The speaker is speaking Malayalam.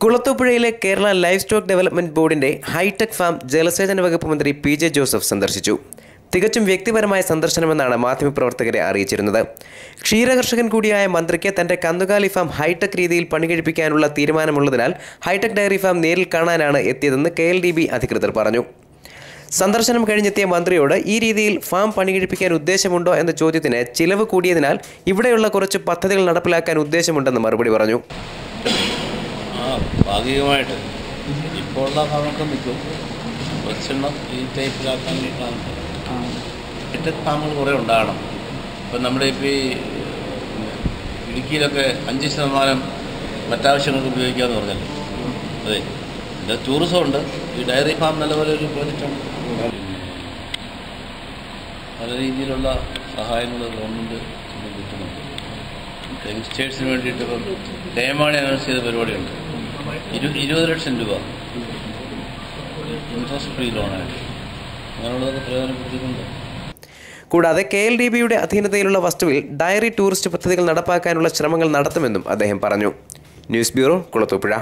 കുളത്തൂപ്പുഴയിലെ കേരള ലൈഫ് സ്റ്റോക്ക് ഡെവലപ്മെന്റ് ബോർഡിന്റെ ഹൈടെക് ഫാം ജലസേചന വകുപ്പ് മന്ത്രി പി.ജെ. ജോസഫ് സന്ദർശിച്ചു. തികച്ചും വ്യക്തിപരമായ സന്ദർശനമെന്നാണ് മാധ്യമപ്രവർത്തകരെ അറിയിച്ചിരുന്നത്. ക്ഷീരകർഷകൻ കൂടിയായ മന്ത്രിക്ക് തന്റെ കന്നുകാലി ഫാം ഹൈടെക് രീതിയിൽ പണികഴിപ്പിക്കാനുള്ള തീരുമാനമുള്ളതിനാൽ ഹൈടെക് ഡയറി ഫാം നേരിൽ കാണാനാണ് എത്തിയതെന്ന് KLDB അധികൃതർ പറഞ്ഞു. സന്ദർശനം കഴിഞ്ഞെത്തിയ മന്ത്രിയോട് ഈ രീതിയിൽ ഫാം പണികഴിപ്പിക്കാൻ ഉദ്ദേശമുണ്ടോ എന്ന ചോദ്യത്തിന് ചിലവ് കൂടിയതിനാൽ ഇവിടെയുള്ള കുറച്ച് പദ്ധതികൾ നടപ്പിലാക്കാൻ ഉദ്ദേശമുണ്ടെന്ന് മറുപടി പറഞ്ഞു. ഭാഗികമായിട്ട് ഇപ്പോൾ ഉള്ള ഫാമൊക്കെ നിൽക്കും, കുറച്ചെണ്ണം ഈ ടൈപ്പിലാക്കാൻ ഹൈടെക് ഫാമുകൾ കുറേ ഉണ്ടാകണം. ഇപ്പം നമ്മുടെ ഇപ്പോൾ ഈ ഇടുക്കിയിലൊക്കെ 5% മറ്റാവശ്യങ്ങൾക്ക് ഉപയോഗിക്കാമെന്ന് പറഞ്ഞല്ലോ. അതെ, ഇതിൻ്റെ ടൂറിസം ഉണ്ട്. ഈ ഡയറി ഫാം നല്ലപോലെ ഒരു പ്രോജക്റ്റാണ്. പല രീതിയിലുള്ള സഹായങ്ങൾ ഗവൺമെൻറ് കിട്ടുന്നുണ്ട്. യങ്സ്റ്റേഴ്സിന് വേണ്ടിയിട്ട് ഇപ്പം KMAണി അനൗൺസ് ചെയ്ത പരിപാടിയുണ്ട്. 20 ലക്ഷം രൂപ ഇൻട്രസ്റ്റ് ഫ്രീ ലോണായിട്ട് അങ്ങനെയുള്ളതൊക്കെ പ്രയോജനപ്പെടുത്തിയിട്ടുണ്ട്. കൂടാതെ KLDBയുടെ അധീനതയിലുള്ള വസ്തുവിൽ ഡയറി ടൂറിസ്റ്റ് പദ്ധതികൾ നടപ്പാക്കാനുള്ള ശ്രമങ്ങൾ നടത്തുമെന്നും അദ്ദേഹം പറഞ്ഞു. News bureau, Kulathupuzha.